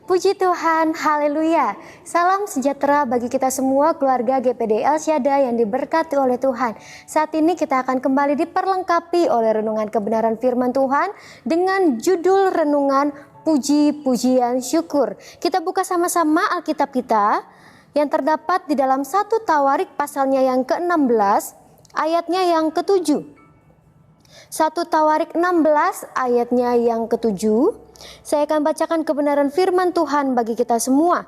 Puji Tuhan, haleluya. Salam sejahtera bagi kita semua keluarga GPD El Shaddai yang diberkati oleh Tuhan. Saat ini kita akan kembali diperlengkapi oleh renungan kebenaran firman Tuhan dengan judul renungan puji-pujian syukur. Kita buka sama-sama Alkitab kita yang terdapat di dalam 1 Tawarik pasalnya yang ke-16 ayatnya yang ke-7. 1 Tawarik 16 ayatnya yang ke-7. Saya akan bacakan kebenaran firman Tuhan bagi kita semua.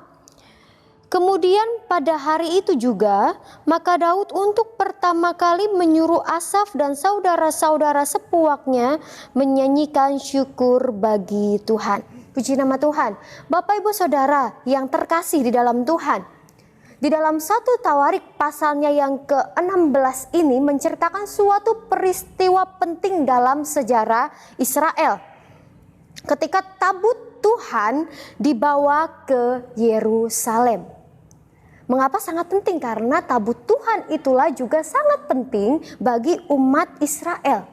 Kemudian pada hari itu juga, maka Daud untuk pertama kali menyuruh Asaf dan saudara-saudara sepuaknya menyanyikan syukur bagi Tuhan. Puji nama Tuhan. Bapak Ibu Saudara yang terkasih di dalam Tuhan. Di dalam 1 Tawarik pasalnya yang ke-16 ini menceritakan suatu peristiwa penting dalam sejarah Israel. Ketika tabut Tuhan dibawa ke Yerusalem. Mengapa sangat penting? Karena tabut Tuhan itulah juga sangat penting bagi umat Israel.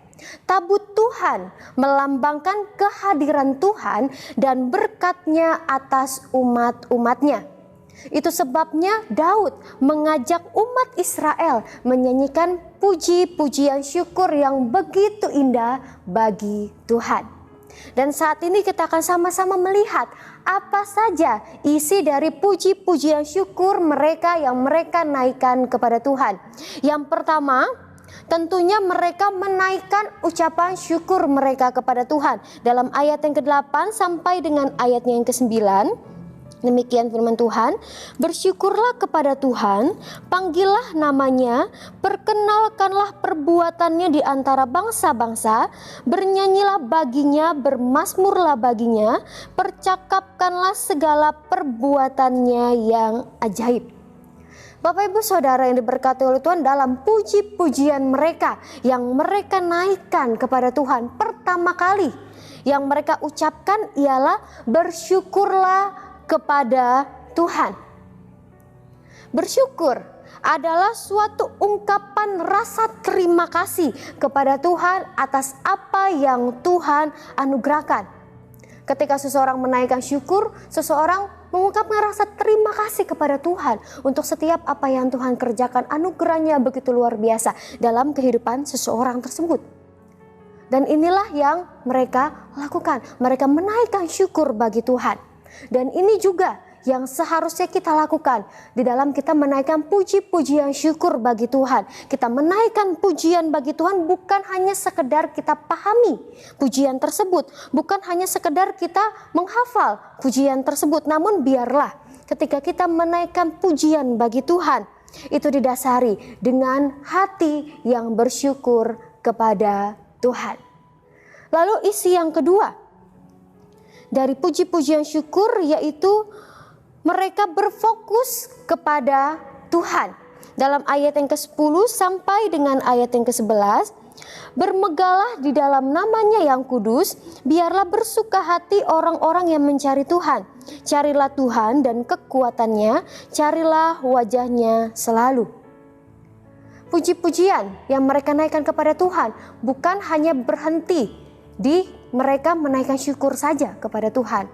Tabut Tuhan melambangkan kehadiran Tuhan dan berkat-Nya atas umat-umatnya. Itu sebabnya Daud mengajak umat Israel menyanyikan puji-pujian syukur yang begitu indah bagi Tuhan. Dan saat ini kita akan sama-sama melihat apa saja isi dari puji-pujian syukur mereka yang mereka naikkan kepada Tuhan. Yang pertama, tentunya mereka menaikkan ucapan syukur mereka kepada Tuhan. Dalam ayat yang ke-8 sampai dengan ayatnya yang ke-9. Demikian firman Tuhan, bersyukurlah kepada Tuhan, panggillah namanya, perkenalkanlah perbuatannya di antara bangsa-bangsa, bernyanyilah baginya, bermazmurlah baginya, percakapkanlah segala perbuatannya yang ajaib. Bapak Ibu Saudara yang diberkati oleh Tuhan, dalam puji-pujian mereka yang mereka naikkan kepada Tuhan pertama kali, yang mereka ucapkan ialah bersyukurlah kepada Tuhan. Bersyukur adalah suatu ungkapan rasa terima kasih kepada Tuhan atas apa yang Tuhan anugerahkan. Ketika seseorang menaikkan syukur, seseorang mengungkapkan rasa terima kasih kepada Tuhan untuk setiap apa yang Tuhan kerjakan. Anugerahnya begitu luar biasa dalam kehidupan seseorang tersebut. Dan inilah yang mereka lakukan. Mereka menaikkan syukur bagi Tuhan. Dan ini juga yang seharusnya kita lakukan di dalam kita menaikkan puji-pujian syukur bagi Tuhan. Kita menaikkan pujian bagi Tuhan bukan hanya sekedar kita pahami pujian tersebut, bukan hanya sekedar kita menghafal pujian tersebut, namun biarlah ketika kita menaikkan pujian bagi Tuhan, itu didasari dengan hati yang bersyukur kepada Tuhan. Lalu isi yang kedua dari puji-pujian syukur yaitu mereka berfokus kepada Tuhan. Dalam ayat yang ke-10 sampai dengan ayat yang ke-11, bermegahlah di dalam namanya yang kudus, biarlah bersuka hati orang-orang yang mencari Tuhan. Carilah Tuhan dan kekuatannya, carilah wajahnya selalu. Puji-pujian yang mereka naikkan kepada Tuhan bukan hanya berhenti di mereka menaikkan syukur saja kepada Tuhan.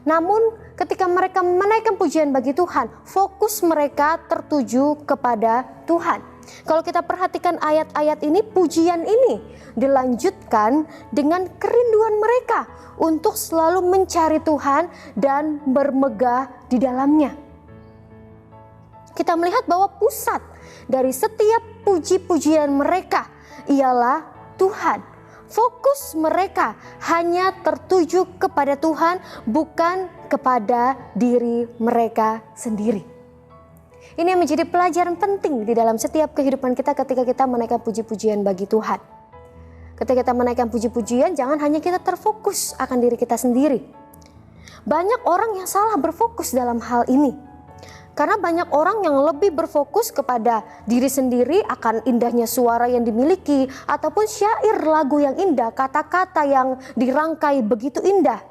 Namun ketika mereka menaikkan pujian bagi Tuhan, fokus mereka tertuju kepada Tuhan. Kalau kita perhatikan ayat-ayat ini, pujian ini dilanjutkan dengan kerinduan mereka untuk selalu mencari Tuhan dan bermegah di dalamnya. Kita melihat bahwa pusat dari setiap puji-pujian mereka ialah Tuhan. Fokus mereka hanya tertuju kepada Tuhan, bukan kepada diri mereka sendiri. Ini yang menjadi pelajaran penting di dalam setiap kehidupan kita ketika kita menaikkan puji-pujian bagi Tuhan. Ketika kita menaikkan puji-pujian, jangan hanya kita terfokus akan diri kita sendiri. Banyak orang yang salah berfokus dalam hal ini. Karena banyak orang yang lebih berfokus kepada diri sendiri akan indahnya suara yang dimiliki ataupun syair lagu yang indah, kata-kata yang dirangkai begitu indah.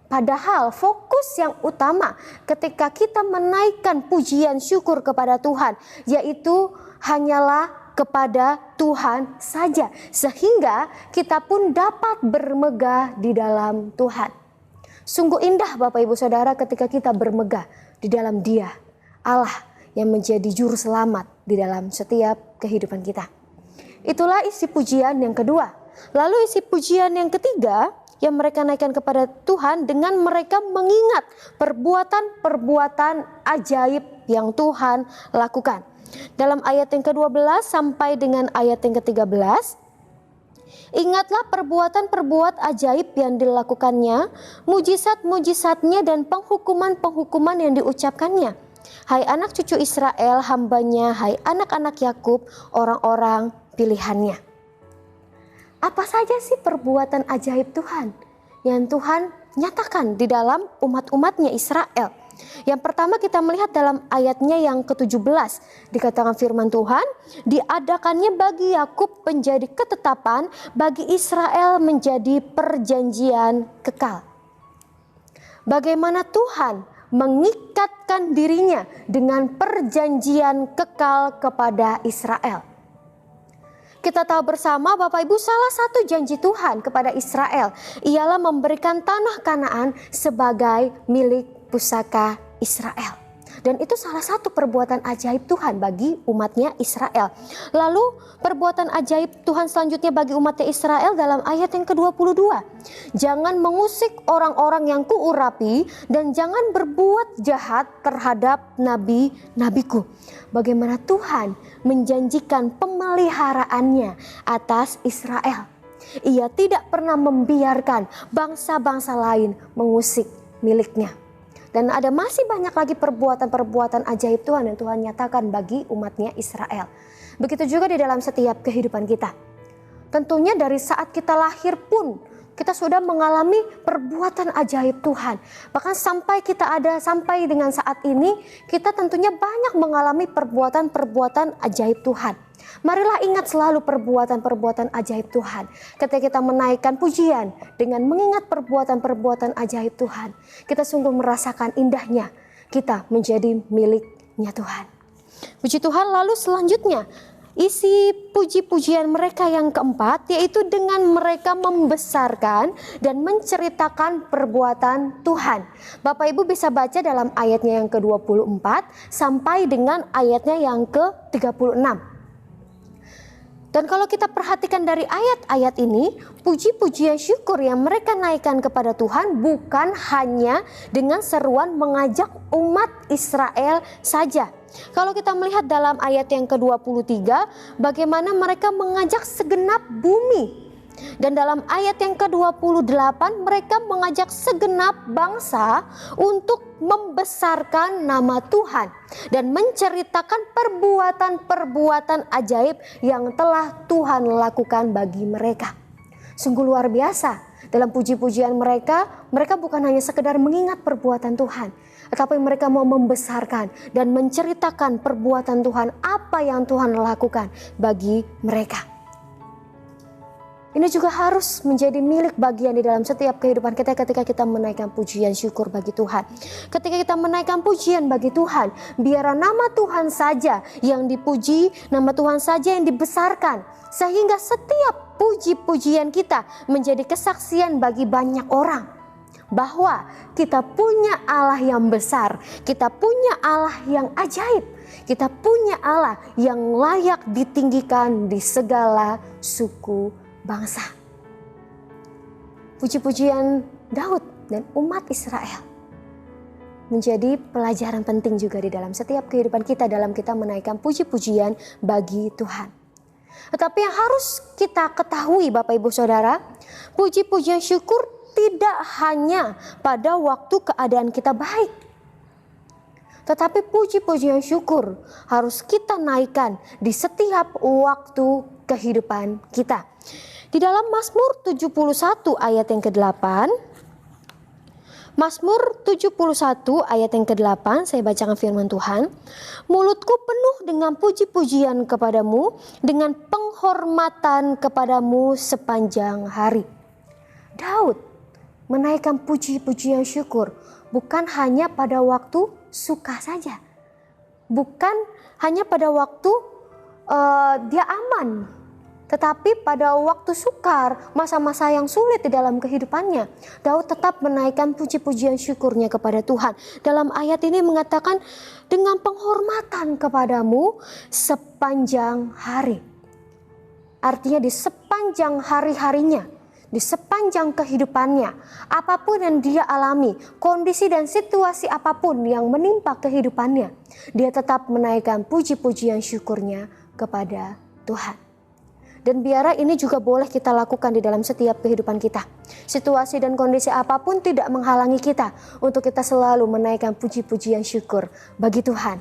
Padahal fokus yang utama ketika kita menaikkan pujian syukur kepada Tuhan yaitu hanyalah kepada Tuhan saja, sehingga kita pun dapat bermegah di dalam Tuhan. Sungguh indah Bapak Ibu Saudara ketika kita bermegah di dalam Dia, Allah yang menjadi juru selamat di dalam setiap kehidupan kita. Itulah isi pujian yang kedua. Lalu isi pujian yang ketiga yang mereka naikkan kepada Tuhan dengan mereka mengingat perbuatan-perbuatan ajaib yang Tuhan lakukan. Dalam ayat yang ke-12 sampai dengan ayat yang ke-13, ingatlah perbuatan-perbuatan ajaib yang dilakukannya, mujizat-mujizatnya dan penghukuman-penghukuman yang diucapkannya. Hai anak cucu Israel, hambanya, hai anak-anak Yakub, orang-orang pilihannya. Apa saja sih perbuatan ajaib Tuhan yang Tuhan nyatakan di dalam umat-umatnya Israel? Yang pertama kita melihat dalam ayatnya yang ke-17, dikatakan firman Tuhan, diadakannya bagi Yakub menjadi ketetapan, bagi Israel menjadi perjanjian kekal. Bagaimana Tuhan mengikatkan dirinya dengan perjanjian kekal kepada Israel. Kita tahu bersama Bapak Ibu, salah satu janji Tuhan kepada Israel ialah memberikan tanah Kanaan sebagai milik pusaka Israel. Dan itu salah satu perbuatan ajaib Tuhan bagi umatnya Israel. Lalu perbuatan ajaib Tuhan selanjutnya bagi umatnya Israel dalam ayat yang ke-22. Jangan mengusik orang-orang yang kuurapi dan jangan berbuat jahat terhadap nabi-nabiku. Bagaimana Tuhan menjanjikan pemeliharaannya atas Israel. Ia tidak pernah membiarkan bangsa-bangsa lain mengusik miliknya. Dan ada masih banyak lagi perbuatan-perbuatan ajaib Tuhan yang Tuhan nyatakan bagi umatnya Israel. Begitu juga di dalam setiap kehidupan kita. Tentunya dari saat kita lahir pun kita sudah mengalami perbuatan ajaib Tuhan. Bahkan sampai dengan saat ini kita tentunya banyak mengalami perbuatan-perbuatan ajaib Tuhan. Marilah ingat selalu perbuatan-perbuatan ajaib Tuhan. Ketika kita menaikkan pujian dengan mengingat perbuatan-perbuatan ajaib Tuhan, kita sungguh merasakan indahnya kita menjadi miliknya Tuhan. Puji Tuhan. Lalu selanjutnya isi puji-pujian mereka yang keempat, yaitu dengan mereka membesarkan dan menceritakan perbuatan Tuhan. Bapak Ibu bisa baca dalam ayatnya yang ke-24 sampai dengan ayatnya yang ke-36. Dan kalau kita perhatikan dari ayat-ayat ini, puji-pujian syukur yang mereka naikkan kepada Tuhan bukan hanya dengan seruan mengajak umat Israel saja. Kalau kita melihat dalam ayat yang ke-23, bagaimana mereka mengajak segenap bumi. Dan dalam ayat yang ke-28 mereka mengajak segenap bangsa untuk membesarkan nama Tuhan dan menceritakan perbuatan-perbuatan ajaib yang telah Tuhan lakukan bagi mereka. Sungguh luar biasa. Dalam puji-pujian mereka bukan hanya sekedar mengingat perbuatan Tuhan, tetapi mereka mau membesarkan dan menceritakan perbuatan Tuhan, apa yang Tuhan lakukan bagi mereka. Ini juga harus menjadi milik bagian di dalam setiap kehidupan kita ketika kita menaikkan pujian syukur bagi Tuhan. Ketika kita menaikkan pujian bagi Tuhan, biar nama Tuhan saja yang dipuji, nama Tuhan saja yang dibesarkan. Sehingga setiap puji-pujian kita menjadi kesaksian bagi banyak orang. Bahwa kita punya Allah yang besar, kita punya Allah yang ajaib. Kita punya Allah yang layak ditinggikan di segala suku bangsa. Puji-pujian Daud dan umat Israel menjadi pelajaran penting juga di dalam setiap kehidupan kita dalam kita menaikkan puji-pujian bagi Tuhan. Tetapi yang harus kita ketahui Bapak Ibu Saudara, puji-pujian syukur tidak hanya pada waktu keadaan kita baik. Tetapi puji-pujian syukur harus kita naikkan di setiap waktu kehidupan kita. Di dalam Mazmur 71 ayat yang ke-8, Mazmur 71 ayat yang ke-8, saya bacakan firman Tuhan. Mulutku penuh dengan puji-pujian kepadamu, dengan penghormatan kepadamu sepanjang hari. Daud menaikkan puji-pujian syukur bukan hanya pada waktu suka saja. Bukan hanya pada waktu dia aman. Tetapi pada waktu sukar, masa-masa yang sulit di dalam kehidupannya, Daud tetap menaikkan puji-pujian syukurnya kepada Tuhan. Dalam ayat ini mengatakan, dengan penghormatan kepadamu sepanjang hari. Artinya di sepanjang hari-harinya, di sepanjang kehidupannya, apapun yang dia alami, kondisi dan situasi apapun yang menimpa kehidupannya, dia tetap menaikkan puji-pujian syukurnya kepada Tuhan. Dan biarlah ini juga boleh kita lakukan di dalam setiap kehidupan kita. Situasi dan kondisi apapun tidak menghalangi kita untuk kita selalu menaikkan puji-pujian syukur bagi Tuhan.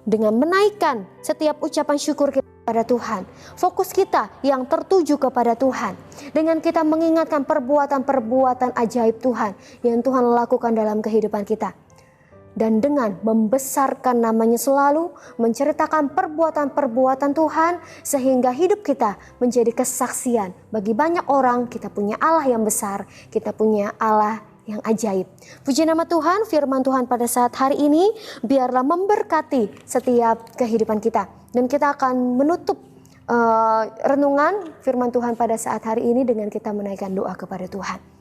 Dengan menaikkan setiap ucapan syukur kita kepada Tuhan, fokus kita yang tertuju kepada Tuhan. Dengan kita mengingatkan perbuatan-perbuatan ajaib Tuhan yang Tuhan lakukan dalam kehidupan kita. Dan dengan membesarkan namanya selalu, menceritakan perbuatan-perbuatan Tuhan, sehingga hidup kita menjadi kesaksian bagi banyak orang. Kita punya Allah yang besar, kita punya Allah yang ajaib. Puji nama Tuhan, firman Tuhan pada saat hari ini biarlah memberkati setiap kehidupan kita. Dan kita akan menutup renungan firman Tuhan pada saat hari ini dengan kita menaikkan doa kepada Tuhan.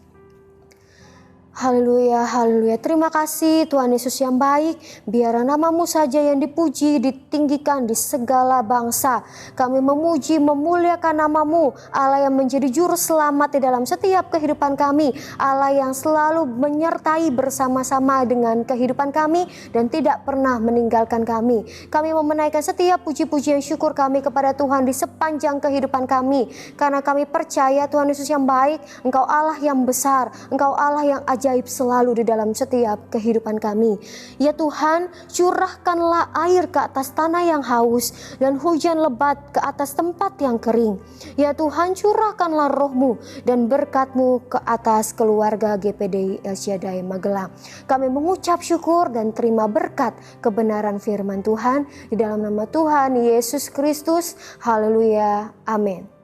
Haleluya, haleluya. Terima kasih Tuhan Yesus yang baik. Biar nama-Mu saja yang dipuji, ditinggikan di segala bangsa. Kami memuji, memuliakan nama-Mu, Allah yang menjadi juru selamat di dalam setiap kehidupan kami. Allah yang selalu menyertai bersama-sama dengan kehidupan kami dan tidak pernah meninggalkan kami. Kami mau menaikkan setiap puji-pujian syukur kami kepada Tuhan di sepanjang kehidupan kami. Karena kami percaya Tuhan Yesus yang baik, Engkau Allah yang besar, Engkau Allah yang ajaib selalu di dalam setiap kehidupan kami. Ya Tuhan, curahkanlah air ke atas tanah yang haus dan hujan lebat ke atas tempat yang kering. Ya Tuhan, curahkanlah roh-Mu dan berkat-Mu ke atas keluarga GPDI El Shaddai Magelang. Kami mengucap syukur dan terima berkat kebenaran firman Tuhan di dalam nama Tuhan Yesus Kristus. Haleluya. Amin.